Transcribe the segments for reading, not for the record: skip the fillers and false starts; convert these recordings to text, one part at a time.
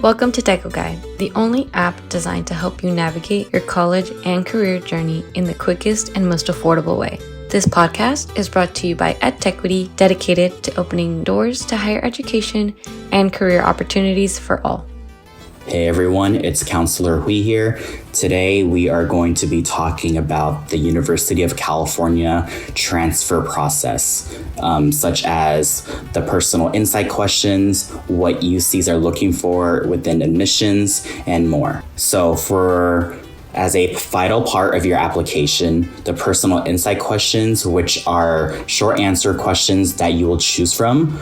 Welcome to Deco Guide, the only app designed to help you navigate your college and career journey in the quickest and most affordable way. This podcast is brought to you by EdTechquity, dedicated to opening doors to higher education and career opportunities for all. Hey everyone, it's Counselor Hui here. Today we are going to be talking about the University of California transfer process, such as the personal insight questions, what UCs are looking for within admissions, and more. So as a vital part of your application, the personal insight questions, which are short answer questions that you will choose from,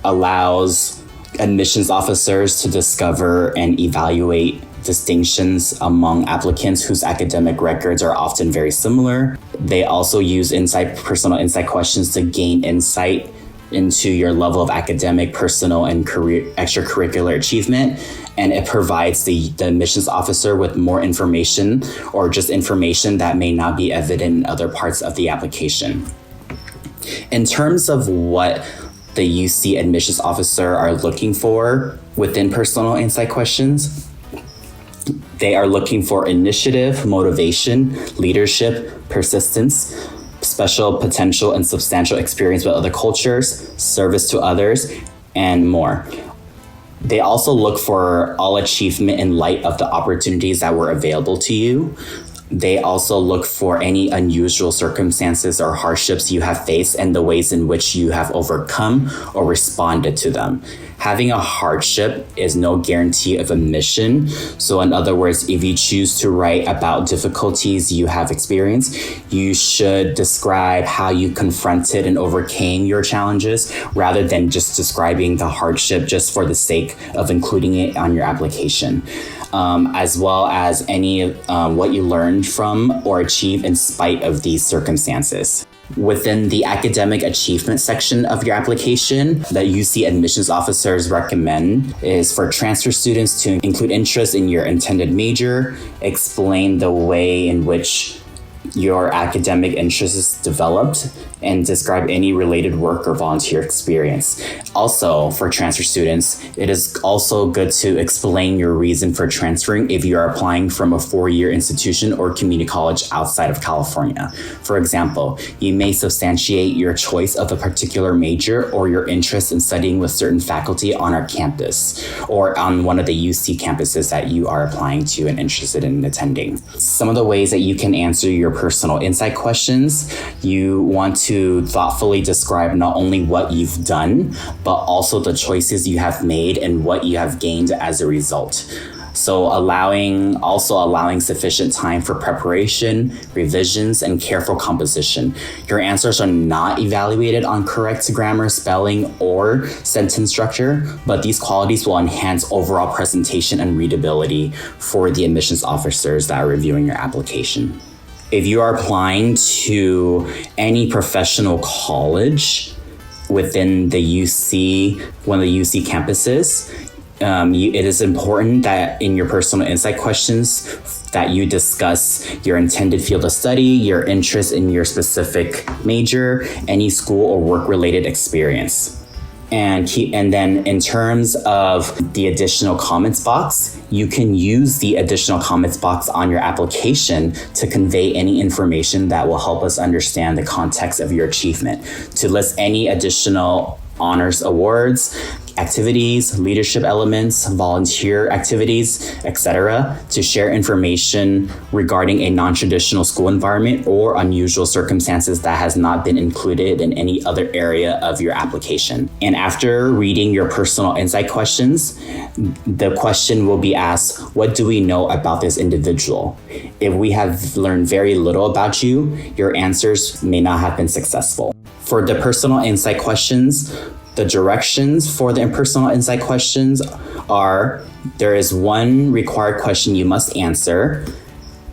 allows admissions officers to discover and evaluate distinctions among applicants whose academic records are often very similar. They also use personal insight questions to gain insight into your level of academic, personal, and extracurricular achievement. And it provides the admissions officer with more information or just information that may not be evident in other parts of the application. In terms of what the UC admissions officer are looking for within personal insight questions, they are looking for initiative, motivation, leadership, persistence, special potential and substantial experience with other cultures, service to others, and more. They also look for all achievement in light of the opportunities that were available to you. They also look for any unusual circumstances or hardships you have faced and the ways in which you have overcome or responded to them. Having a hardship is no guarantee of admission. So in other words, if you choose to write about difficulties you have experienced, you should describe how you confronted and overcame your challenges rather than just describing the hardship just for the sake of including it on your application. As well as any what you learned from or achieved in spite of these circumstances. Within the academic achievement section of your application, that UC admissions officers recommend is for transfer students to include interest in your intended major, explain the way in which your academic interests developed, and describe any related work or volunteer experience. Also, for transfer students, it is also good to explain your reason for transferring if you are applying from a four-year institution or community college outside of California. For example, you may substantiate your choice of a particular major or your interest in studying with certain faculty on our campus or on one of the UC campuses that you are applying to and interested in attending. Some of the ways that you can answer your personal insight questions, you want to thoughtfully describe not only what you've done, but also the choices you have made and what you have gained as a result. So allowing sufficient time for preparation, revisions, and careful composition. Your answers are not evaluated on correct grammar, spelling, or sentence structure, but these qualities will enhance overall presentation and readability for the admissions officers that are reviewing your application. If you are applying to any professional college within the UC, one of the UC campuses, it is important that in your personal insight questions that you discuss your intended field of study, your interest in your specific major, any school or work-related experience. And then in terms of the additional comments box, you can use the additional comments box on your application to convey any information that will help us understand the context of your achievement, to list any additional honors awards, activities, leadership elements, volunteer activities, etc., to share information regarding a non-traditional school environment or unusual circumstances that has not been included in any other area of your application. And after reading your personal insight questions, the question will be asked, what do we know about this individual? If we have learned very little about you, your answers may not have been successful. For the personal insight questions, the directions for the personal insight questions are, there is one required question you must answer.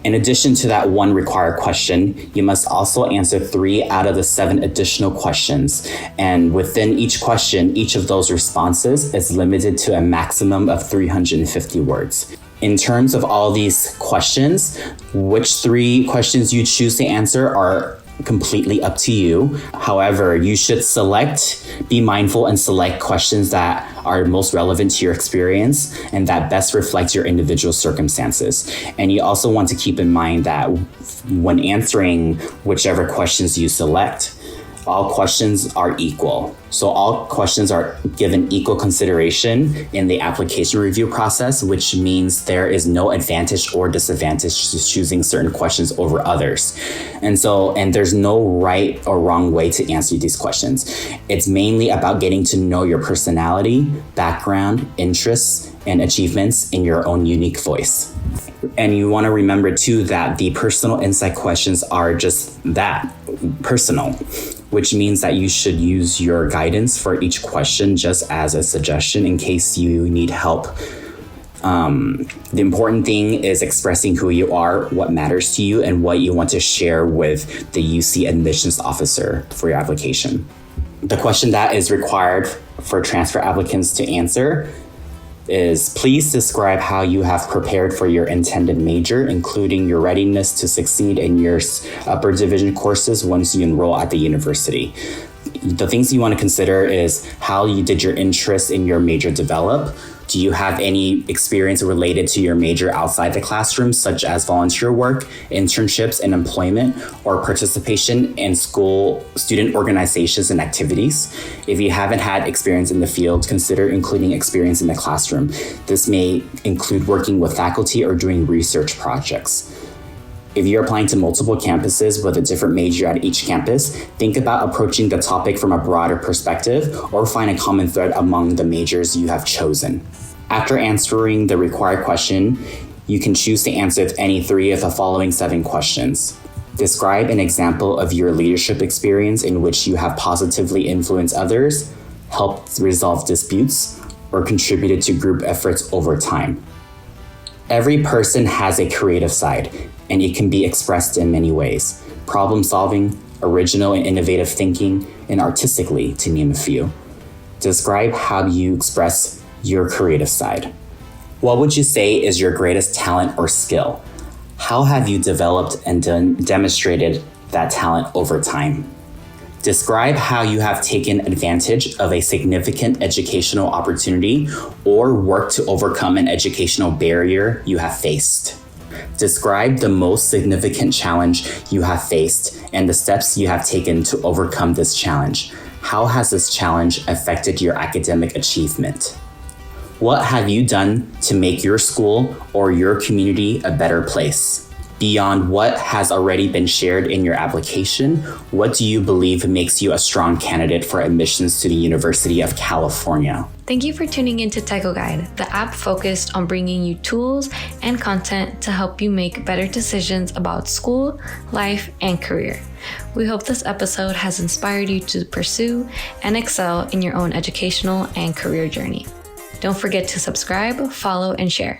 In addition to that one required question, you must also answer 3 out of the 7 additional questions. And within each question, each of those responses is limited to a maximum of 350 words. In terms of all these questions, which 3 questions you choose to answer are completely up to you. However, you should be mindful and select questions that are most relevant to your experience and that best reflect your individual circumstances. And you also want to keep in mind that when answering whichever questions you select, all questions are equal. So all questions are given equal consideration in the application review process, which means there is no advantage or disadvantage to choosing certain questions over others. And there's no right or wrong way to answer these questions. It's mainly about getting to know your personality, background, interests, and achievements in your own unique voice. And you want to remember too that the personal insight questions are just that, personal, which means that you should use your guidance for each question just as a suggestion in case you need help. The important thing is expressing who you are, what matters to you, and what you want to share with the UC admissions officer for your application. The question that is required for transfer applicants to answer is, please describe how you have prepared for your intended major, including your readiness to succeed in your upper division courses once you enroll at the university. The things you want to consider is how did your interest in your major develop? Do you have any experience related to your major outside the classroom, such as volunteer work, internships and employment, or participation in school student organizations and activities? If you haven't had experience in the field, consider including experience in the classroom. This may include working with faculty or doing research projects. If you're applying to multiple campuses with a different major at each campus, think about approaching the topic from a broader perspective or find a common thread among the majors you have chosen. After answering the required question, you can choose to answer any 3 of the following 7 questions. Describe an example of your leadership experience in which you have positively influenced others, helped resolve disputes, or contributed to group efforts over time. Every person has a creative side, and it can be expressed in many ways: problem solving, original and innovative thinking, and artistically, to name a few. Describe how you express your creative side. What would you say is your greatest talent or skill? How have you developed and demonstrated that talent over time? Describe how you have taken advantage of a significant educational opportunity or worked to overcome an educational barrier you have faced. Describe the most significant challenge you have faced and the steps you have taken to overcome this challenge. How has this challenge affected your academic achievement? What have you done to make your school or your community a better place? Beyond what has already been shared in your application, what do you believe makes you a strong candidate for admissions to the University of California? Thank you for tuning into Techo Guide, the app focused on bringing you tools and content to help you make better decisions about school, life, and career. We hope this episode has inspired you to pursue and excel in your own educational and career journey. Don't forget to subscribe, follow, and share.